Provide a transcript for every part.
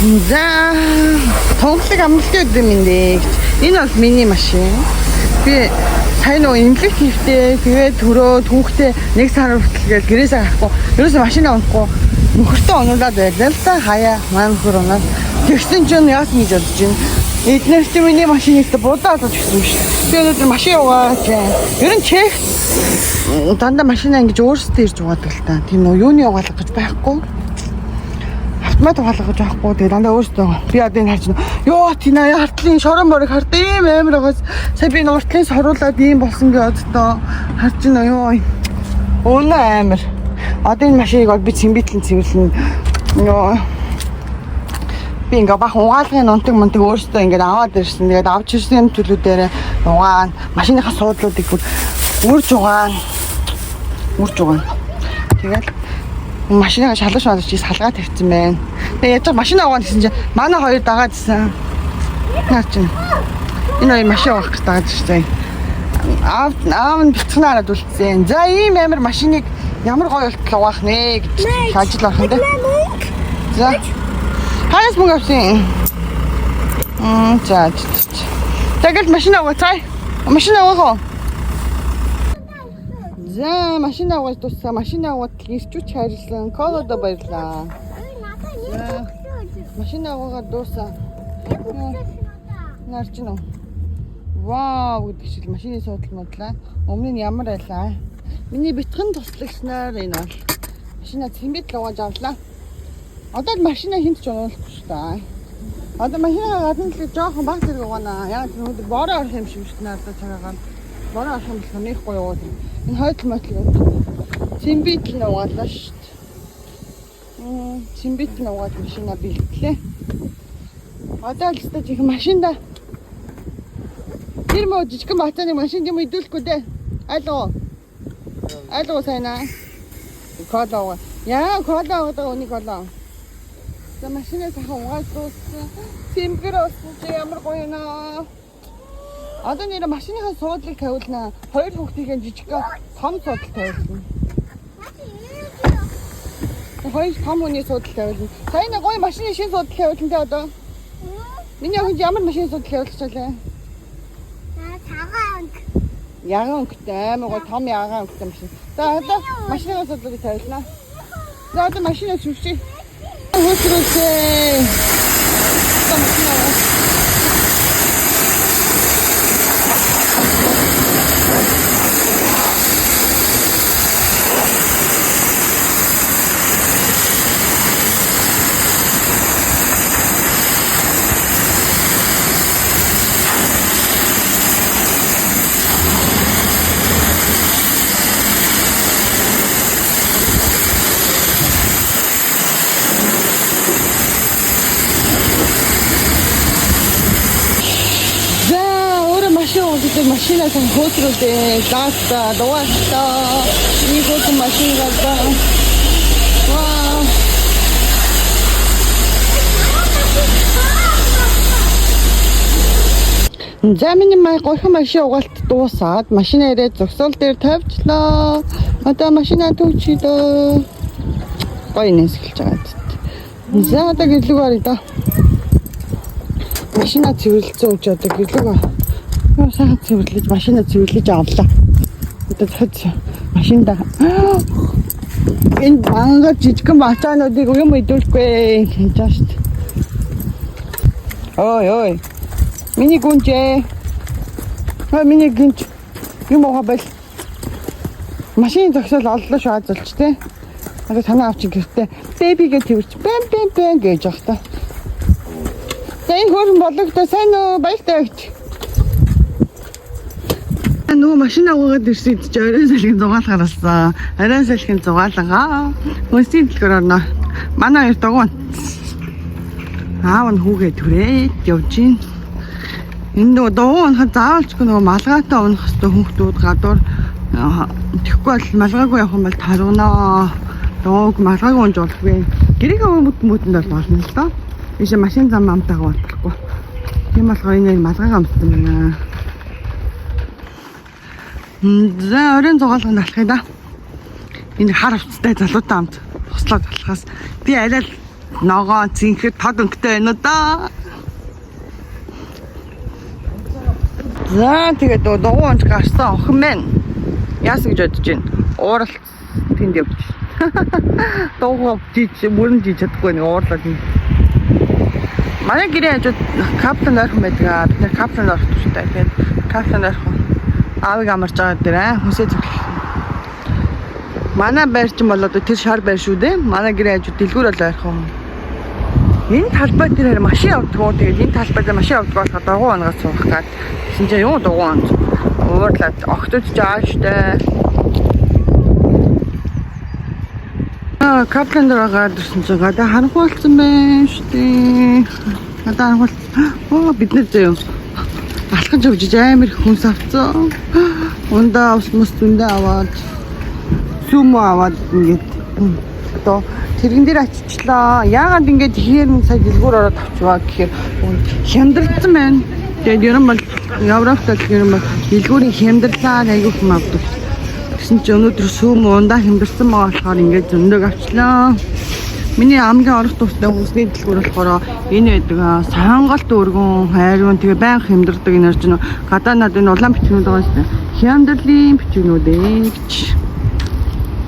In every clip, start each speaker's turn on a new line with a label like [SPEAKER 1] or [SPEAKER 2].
[SPEAKER 1] За тоглог амлалт гэдэг юм дээ. Энэ бол миний машин. Би сайн нөө имлэг хийхдээ тэгээд төрөө түүхтэй нэг сар хүртэл гээл гэрээсээ гарахгүй. Ерөөсөө машинаа унахгүй нөхөртөө онуулаад байлаа л да. Хаяа маань нөхөр унаад. Тэгсэн чинь яасан гэж бодож байна. Эднэр чи миний машиныг будаад өгсөн шүү. Би өнөөдөр машин угаач. Ер нь чек дандаа машинаа ингэж өөрсдөө ирж угаадаг л та. Тийм нөө юуны угаалгах гэж байхгүй. Автомат угаалгах гэж байхгүй. Тэгээ дандаа өөрсдөө. Би одоо энэ харж ёо тина хартлын шорон морыг хард ийм амар байгаас. Сая би нуртлын соруулаад ийм болсон гэж боддоо. Харж байна ёо. Өнөө амар. Одоо энэ машиныг бол би цэмбитлэн цэвэрлэн. Ёо. Би ингээ бах угаалгын унтаг өөрсдөө ингээ аваад ирсэн. Тэгээд авч ирсэн төлөвлөдөө угаан, машиныхаа суудлуудыг үрж угаан. Тэгээд машинаа шалгаж чи салгаа тавьсан байна. Тэгээд яаж машинаа угаана гэсэн чинь манай хоёр дагаад ирсэн. Наач. Энэ хоёр машин угаах гэж дагаад ирсэн. Аав нь бицгнаараад үлдсэн. За ийм амар машиныг ямар гоё болтол угаах нэ гэж ажил авах юм даа. За. Ханаас мөнгө авсан. За. Тэгэл машина угаацай. Машина угаах. За, машина угааж дууссан. Машина угаад ирчүүч хайрлсан. Колодо баярлаа. За. Машина угаад дууссан. Нарч нь. Вау гэдэг шиг машины суудлал модлаа. Өмнө нь ямар байлаа. Миний битгэн туслагчнаар энэ бол. Машина цэмбит л угааж авлаа. Одоо машина хинт ч унуулахгүй шүү дээ. Одоо машина гадна л жоохон баг зэрэг угаана. Яг өнөөдөр бороо орох юм шиг шүү дээ. Одоо цагаагаар бороо орох юм бол нэг гоё уугаад. Энэ хойдл мотлоо. Цэмбит л угаалаа шүү дээ. Цэмбит л угаад машина бэлтлээ. Одоо л өстой чих машинда. Тэр мөө жижигхэн батаны машин юм идүүлэхгүй дээ. Алуу сайнаа. Колоо. Яа колоо одоо уник колоо. За машинаа сайхан угааж дууссан. Цэмбэр болсон чи ямар гоё наа. Одоо нэр машиныхаа суудлыг тавиулнаа. Хоёр хүүхдийн жижигхэн том суудлыг тавиулна. Хоёр том хүний суудлыг тавиулна. Сайн гоё машины шинэ суудлыг тавиулна те одоо. Миний охин ямар машины суудлыг тавиулж чалаа? Ягаан өнгөтэй амар гоё том ягаан өнгөтэй машин. За одоо машины суудлыг тавиулнаа. За одоо машинаа шүвшээ. Хөсрөөсэй. Машина сан хөтрүүдээ даста дуаста ийгот машин гадаа вау за миний гойхон машин угаалт дуусаад машина ирээд зогсоол дээр тавьчлаа. Одоо машина төвчидөө гоё нэсгэлж байгаа. За одоо гэрлэг барь да. Машина цэвэрлэлцэн өгч одоо гэрлэг сайхан цэвэрлэж машина цэвэрлэж авлаа. Одоо цоц машинда энэ банга жижигхэн бацаануудыг юм идүүлэхгүй гэж байна шүү дээ. Ой. Миний гүнжээ. Миний гүнж юм уу бэл. Машин зогсоол оллоо шүү азалч те. Одоо танаа авчих гэртээ бэбигээ тэрч бэн гэж явах та. За энэ хөрөн болгохдоо сайн уу баяртай гэж. Нөгөө машина угаад ирсэн чи оройн салхин зугаалгаар болсон. Оройн салхин зугаалгаа. Хөөсийн дэлгүүр орно. Манай хоёр дагуун. Аав нь хүүгээ түрээд явж гин. Энэ нөгөө дагуун хаа заавалчгүй нөгөө малгайтай унах хэвээр хүүхдүүд гадуур тэхгүй бол малгайгүй явах юм бол таргнаа. Дууг малгайгүй унж болохгүй. Гэрээгээ мөдөнд бол болно л доо. Ийшээ машин зам амтайгаа болохгүй. Тийм болохоор энэ малгайгаа амтсан байна. За оройн зугаалганд алхая да. Энэ хар хувцастай залуутай хамт туслаад болохоос би аль ногоо зинхэд тод өнгөтэй байна да. За тэгээд дугуйж гарсан охин байна. Яасан гэж бодож байна? Ууралт тэнд явж. Дугуй жиж бүрэн жиж чадахгүй нэг уурлаад юм. Манай гэрээ хажууд каплан орхон байдаг. Бид нэр каплан орох тууштай. Тэгээд каплан орхон аавыг амарч байгаа дээр хүсээ зөвлөх. Манай байр чинь бол одоо тэр шар байр шүү дээ. Манай гэрээ хажууд дэлгүүр бол орхон. Энэ талбай дээр машин явдаг. Тэгээд энэ талбай дээр машин явдаг болохоор дугуй онгоос суух гээд. Тэгсэн чинь юу дугуй онц. Уурлаад огтуд жааштай. Каплан дээр гарсан чинь гадаа харанхуй болсон байна шүү дээ. Гадаа харанхуй. Бид нэр зөө. Алхан жавж амар хүнс авцсан. Ундаа ус мус зөндөө аваад сүм аваад ингээд одоо тэрэгэн дээр очичлаа. Яагаад ингээд ихээр сая дэлгүүр ороод авчваа гэхээр хямдрлцсан байна. Тэгээд ерөн бол Европт ерөн бол дэлгүүрийн хямдрлаа айгүйх юм авдаг. Тэгсэн чинь өнөөдөр сүм ундаа хямдрлсан байгаа болохоор ингээд зөндөг авчлаа. Миний амгийн орох тустай хүсний дэлгүүр болохоор энэ байдаг сонголт өргөн хайрын тэгээ байнга хямдэрдэг энэ орж гадаа над энэ улаан бичгнүүд байгаа шүү дээ. Хямдрлын бичгнүүд гэж.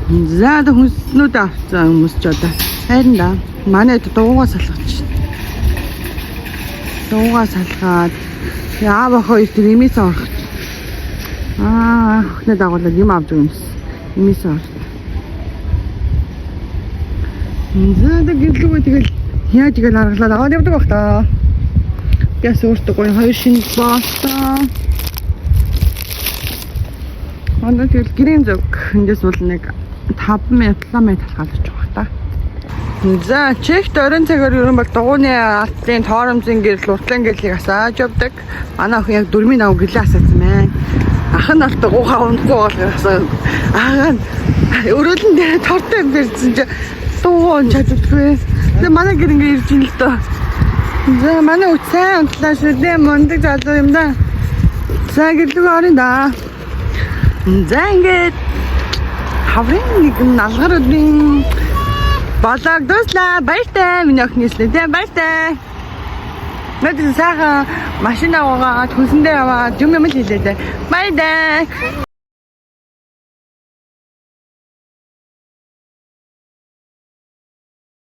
[SPEAKER 1] За the хүнснүүд авцсан хүмүүс ч одоо хайрн да. Манай дуугаа салгаж. Дуугаа салгаад яав охоо тэр имээс орох. Охны дагуулад юм авч байгаа юмс. Имээс орох. За гэрлүүгээ тэгэл яаж игээл аргалаад аваад явдаг бах та. Яс өөртөө гоё хоёр шинэ боолтоо. Манай тэгэл гэрийн зөв эндээс бол нэг 5 минут талхалж байгаа та. За чехт орон цагаар ерөн бол дугууны алтлын торомзын гэрэл уртлан гэрлийг асааж явдаг. Манай охин яг 4-ийн ав гэлээ асаасан байна. Ах нь алт гуйхаа унахгүй болохоор аагаа өрөөлөн дээр тортой барьсан чи дуун чаддаггүй. Тэгээ манай гэр ингээ ирж ин л доо. За манай үцэн унтлаа шүү дээ. Мондөг залуу юм да. За гэрлүүг орно да. За ингээд хаврын нэг налгар өдрийн болог дуслаа. Баяртай. Миний охинээслээ тийм баяртай. Мэдээ сайхан машин аваад хүнсэндээ аваад юм хийлээ дээ. Баяртай.